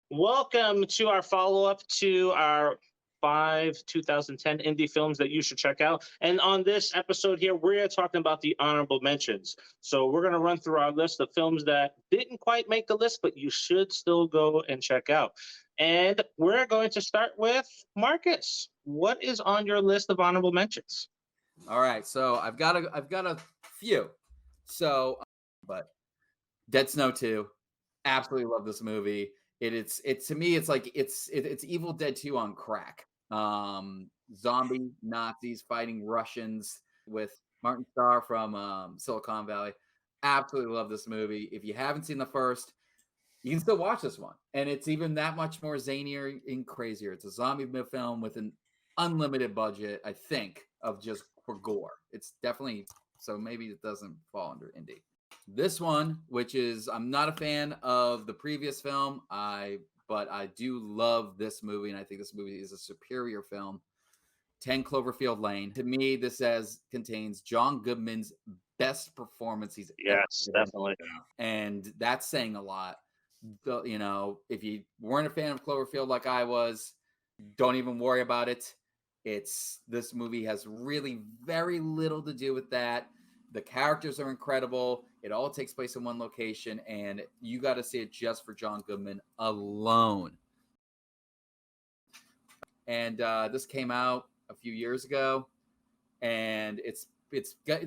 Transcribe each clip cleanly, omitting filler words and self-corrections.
Welcome to our follow up to our five 2010 indie films that you should check out. And on this episode here, we're talking about the honorable mentions. So we're going to run through our list of films that didn't quite make the list, but you should still go and check out. And we're going to start with Marcus. What is on your list of honorable mentions? All right, so I've got a few. So, but Dead Snow 2, absolutely love this movie. It's to me it's Evil Dead 2 on crack. Zombie Nazis fighting Russians with Martin Starr from Silicon Valley. Absolutely love this movie. If you haven't seen the first, you can still watch this one, and it's even that much more zanier and crazier. It's a zombie film with an unlimited budget, I think, of just for gore. It's definitely so maybe it doesn't fall under indie. This one, which is I'm not a fan of the previous film, but I do love this movie, and I think this movie is a superior film. 10 Cloverfield Lane. To me, this contains John Goodman's best performance he's ever Yes, given, definitely. and that's saying a lot. If you weren't a fan of Cloverfield like I was, don't even worry about it. This movie has really very little to do with that. The characters are incredible. It all takes place in one location, and you got to see it just for John Goodman alone. And this came out a few years ago, and it's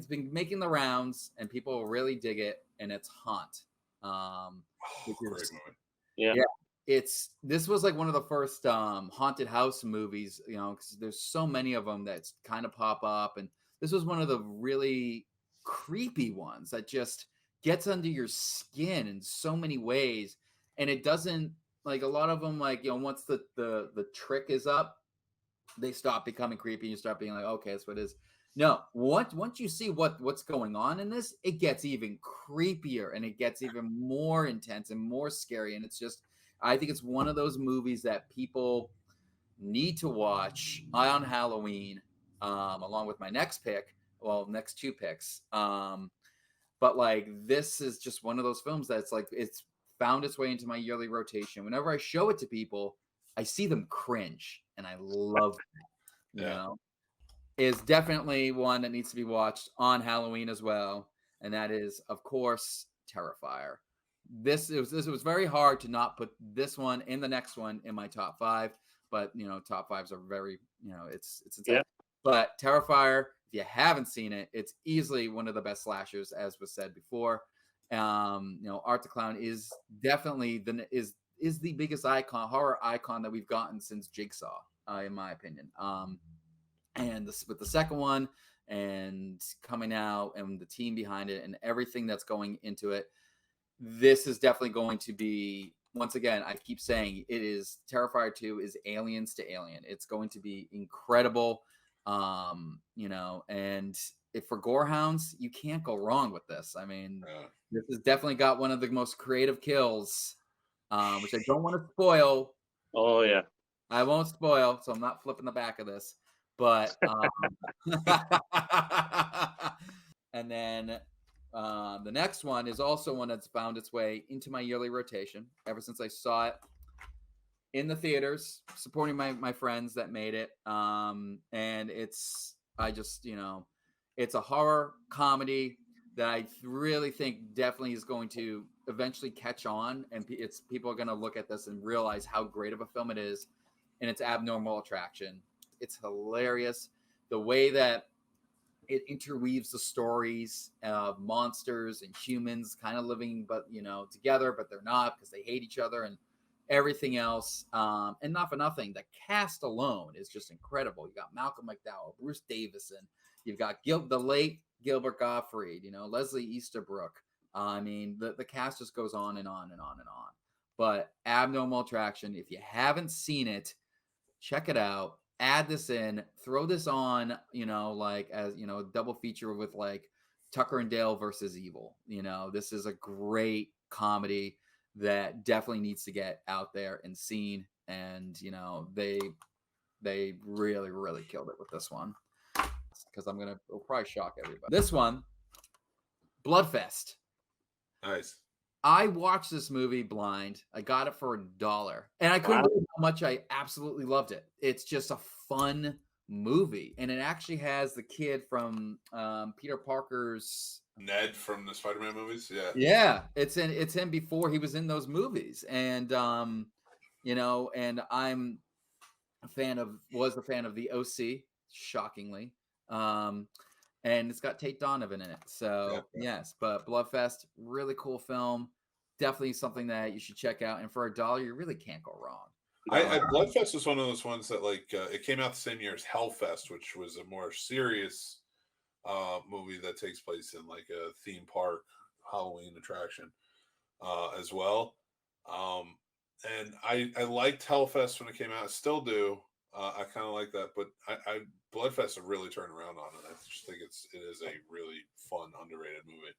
been making the rounds, and people really dig it. And it's Haunt, which is Yeah. this was like one of the first haunted house movies, because there's so many of them that kind of pop up, and this was one of the really creepy ones that just gets under your skin in so many ways, and it doesn't like a lot of them once the trick is up, they stop becoming creepy and you start being like, okay, that's what it is. No, once you see what's going on in this, it gets even creepier and it gets even more intense and more scary. And it's just, I think it's one of those movies that people need to watch on Halloween, along with my next pick. Well, next two picks. But like this is just one of those films that's like it's found its way into my yearly rotation. Whenever I show it to people, I see them cringe, and I love that. You know, is definitely one that needs to be watched on Halloween as well, and that is, of course, Terrifier. This was very hard to not put this one in the next one in my top five, but top fives are very it's insane. Yeah. But Terrifier, if you haven't seen it, it's easily one of the best slashers, as was said before. Art the Clown is definitely is the biggest horror icon that we've gotten since Jigsaw, in my opinion. And with the second one and coming out and the team behind it and everything that's going into it, this is definitely going to be, once again, I keep saying it is Terrifier 2 is aliens to alien. It's going to be incredible. And if for gorehounds, you can't go wrong with this. I mean, this has definitely got one of the most creative kills, which I don't want to spoil. Oh, yeah. I won't spoil, so I'm not flipping the back of this. But and then the next one is also one that's found its way into my yearly rotation ever since I saw it in the theaters, supporting my friends that made it. And it's a horror comedy that I really think definitely is going to eventually catch on, and people are going to look at this and realize how great of a film it is, and it's Abnormal Attraction. It's hilarious. The way that it interweaves the stories of monsters and humans kind of living, together, but they're not because they hate each other and everything else. And not for nothing, the cast alone is just incredible. You got Malcolm McDowell, Bruce Davison. You've got the late Gilbert Gottfried, Leslie Easterbrook. The cast just goes on and on and on and on. But Abnormal Attraction, if you haven't seen it, check it out. Add this in, throw this on, as a double feature with like Tucker and Dale versus Evil. This is a great comedy that definitely needs to get out there and seen. And they really, really killed it with this one. Because it'll probably shock everybody. This one, Bloodfest. Nice. I watched this movie blind. I got it for $1, and I couldn't Wow. believe how much I absolutely loved it. It's just a fun movie, and it actually has the kid from Peter Parker's. Ned from the Spider-Man movies. Yeah. Yeah, it's him before he was in those movies, and and I'm was a fan of the OC, shockingly. And it's got Tate Donovan in it. So yes, but Bloodfest, really cool film. Definitely something that you should check out. And for $1, you really can't go wrong. Bloodfest was one of those ones that it came out the same year as Hellfest, which was a more serious movie that takes place in like a theme park Halloween attraction as well. And I liked Hellfest when it came out. I still do. I kind of like that, but I Bloodfest have really turned around on it. I just think it is a really fun, underrated movie.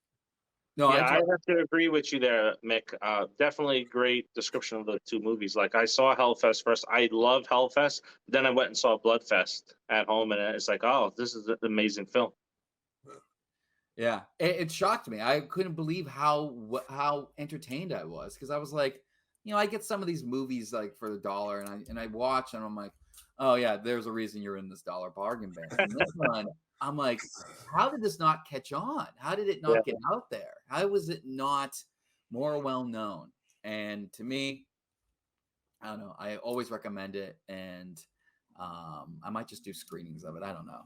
No, yeah, I have to agree with you there, Mick. Definitely great description of the two movies. Like, I saw Hellfest first. I loved Hellfest. Then I went and saw Bloodfest at home, and it's like, oh, this is an amazing film. Yeah, it shocked me. I couldn't believe how entertained I was, because I was like, I get some of these movies like for $1, and I watch, and I'm like, oh yeah, there's a reason you're in this dollar bargain bin. And this one, I'm like, how did this not catch on? How did it not get out there? How was it not more well known? And to me, I don't know. I always recommend it, and I might just do screenings of it. I don't know.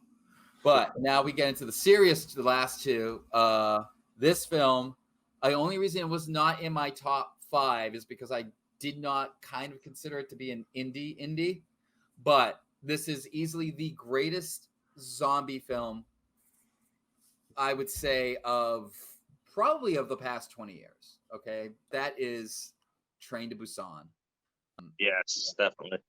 But now we get into the last two. This film, the only reason it was not in my top 5 is because I did not kind of consider it to be an indie. But this is easily the greatest zombie film, I would say, probably of the past 20 years. Okay, that is Train to Busan. Yes, definitely.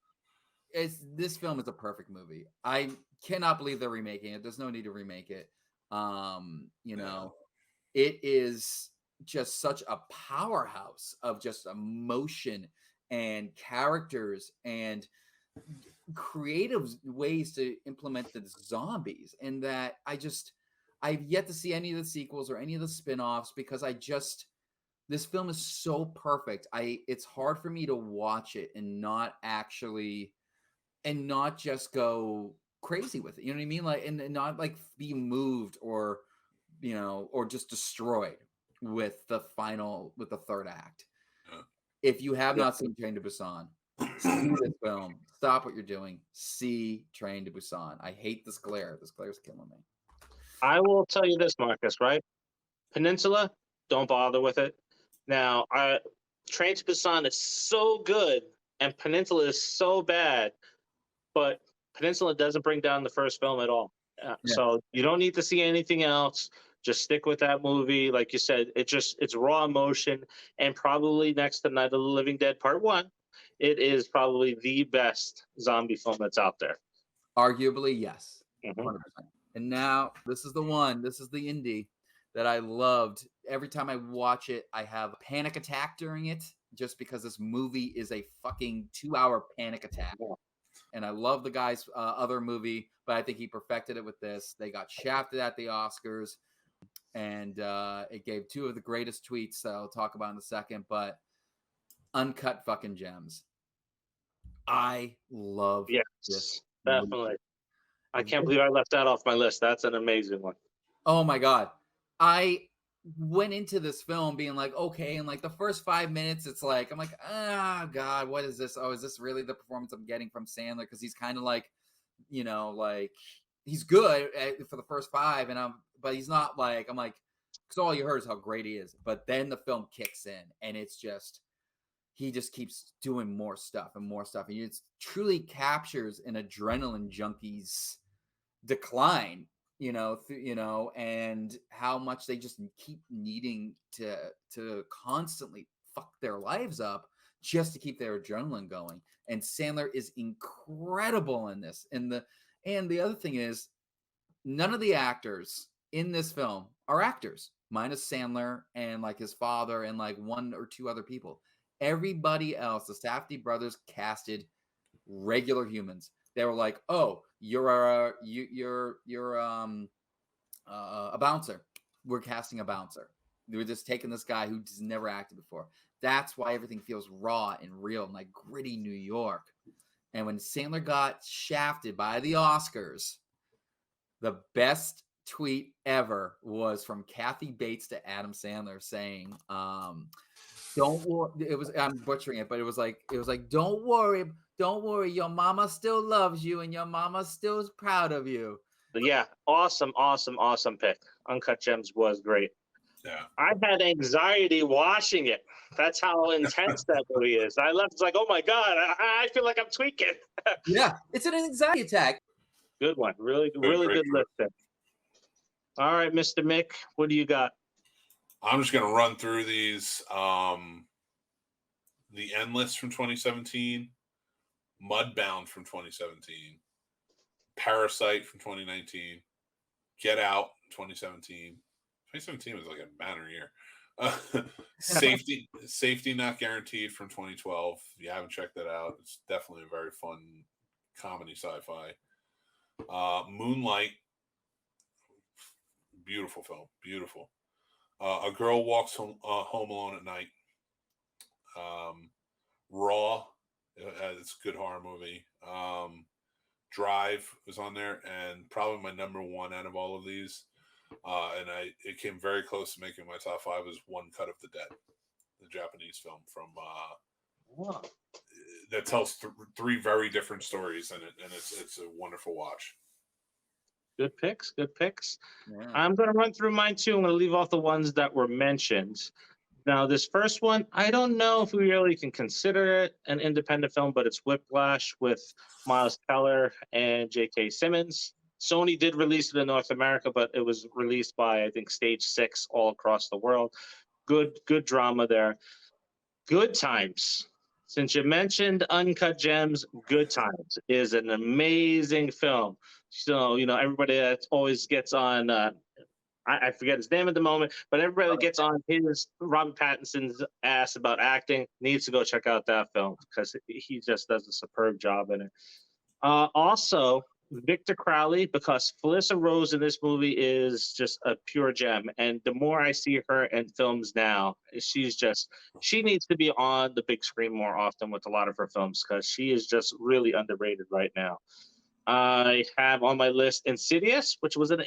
This film is a perfect movie. I cannot believe they're remaking it. There's no need to remake it. It is just such a powerhouse of just emotion and characters and creative ways to implement the zombies, and that I've yet to see any of the sequels or any of the spin-offs, because this film is so perfect. It's hard for me to watch it and not just go crazy with it. You know what I mean? Like, and not like be moved or just destroyed with the third act. If you have not seen Train to Busan, see this film. Stop what you're doing. See Train to Busan. I hate this glare. This glare is killing me. I will tell you this, Marcus, right? Peninsula, don't bother with it. Now, Train to Busan is so good, and Peninsula is so bad, but Peninsula doesn't bring down the first film at all. So you don't need to see anything else. Just stick with that movie. Like you said, it's raw emotion, and probably next to Night of the Living Dead Part 1, it is probably the best zombie film that's out there. Arguably, yes. 100%. And now this is the one. This is the indie that I loved. Every time I watch it, I have a panic attack during it, just because this movie is a fucking 2-hour panic attack. And I love the guy's other movie, but I think he perfected it with this. They got shafted at the Oscars, and it gave 2 of the greatest tweets that I'll talk about in a second, but uncut fucking gems. I love this. Definitely. Movie. I can't believe I left that off my list. That's an amazing one. Oh my God. I went into this film being like, okay, and like the first 5 minutes, it's like, I'm like, oh God, what is this? Oh, is this really the performance I'm getting from Sandler? Because he's kind of like, like he's good for the first 5, but he's not like, I'm like, because all you heard is how great he is. But then the film kicks in, and it's just, he just keeps doing more stuff and more stuff. And it truly captures an adrenaline junkie's decline, and how much they just keep needing to constantly fuck their lives up just to keep their adrenaline going. And Sandler is incredible in this. And the other thing is, none of the actors in this film are actors, minus Sandler and like his father and like 1 or 2 other people. Everybody else, the Safdie brothers, casted regular humans. They were like, "Oh, you're a bouncer. We're casting a bouncer. They were just taking this guy who just never acted before. That's why everything feels raw and real and like gritty New York. And when Sandler got shafted by the Oscars, the best tweet ever was from Kathy Bates to Adam Sandler saying, don't worry. It was, I'm butchering it, but it was like, don't worry, your mama still loves you and your mama still is proud of you. Yeah, awesome pick. Uncut Gems was great. Yeah. I had anxiety watching it. That's how intense that movie is. I left, it's like, oh my God, I feel like I'm tweaking. Yeah, it's an anxiety attack. Good one. Really good list there. All right, Mr. Mick, what do you got? I'm just going to run through these. The End List from 2017, Mudbound from 2017, Parasite from 2019, Get Out 2017. 2017 was like a banner year. Safety Not Guaranteed from 2012. If you haven't checked that out, it's definitely a very fun comedy sci-fi. Moonlight, beautiful film, beautiful. A Girl Walks Home Alone at Night. Raw, it's a good horror movie. Drive was on there, and probably my number one out of all of these. And it came very close to making my top 5. Was One Cut of the Dead, the Japanese film from that tells 3 very different stories, and it's a wonderful watch. Good picks. Yeah. I'm going to run through mine too. I'm going to leave off the ones that were mentioned. Now, this first one, I don't know if we really can consider it an independent film, but it's Whiplash with Miles Teller and J.K. Simmons. Sony did release it in North America, but it was released by, I think, Stage 6 all across the world. Good drama there. Good Times. Since you mentioned Uncut Gems, Good Times is an amazing film. So, everybody that always gets on, I forget his name at the moment, but everybody that gets on his Robert Pattinson's ass about acting needs to go check out that film because he just does a superb job in it. Also, Victor Crowley, because Felissa Rose in this movie is just a pure gem. And the more I see her in films now, she needs to be on the big screen more often with a lot of her films because she is just really underrated right now. I have on my list Insidious, which was an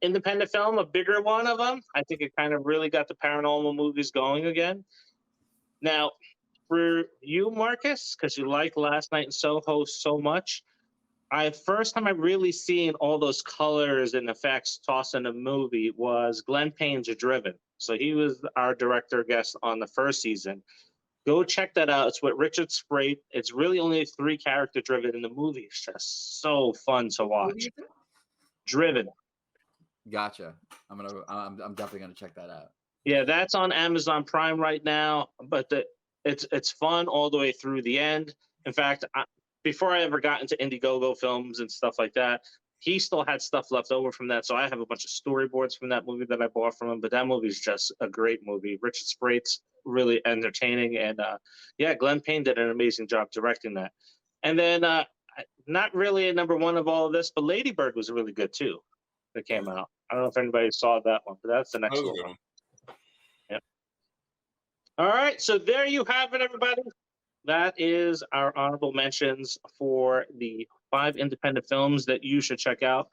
independent film, a bigger one of them. I think it kind of really got the paranormal movies going again. Now, for you, Marcus, because you like Last Night in Soho so much, first time I really seen all those colors and effects tossed in a movie was Glenn Payne's Driven. So he was our director guest on the first season. Go check that out. It's with Richard Sprayt. It's really only 3 character driven in the movie. It's just so fun to watch. Driven. Gotcha. I'm definitely gonna check that out. Yeah, that's on Amazon Prime right now. But it's fun all the way through the end. In fact, before I ever got into Indiegogo films and stuff like that, he still had stuff left over from that. So I have a bunch of storyboards from that movie that I bought from him. But that movie is just a great movie. Richard Sprayt's really entertaining. And Glenn Payne did an amazing job directing that. And then not really a number one of all of this, but Lady Bird was really good too. That came out. I don't know if anybody saw that one, but that's the next one. Yeah. All right. So there you have it, everybody. That is our honorable mentions for the 5 independent films that you should check out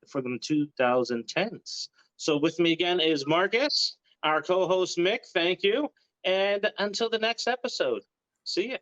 for the 2010s. So with me again is Marcus, our co-host Mick. Thank you. And until the next episode, see you.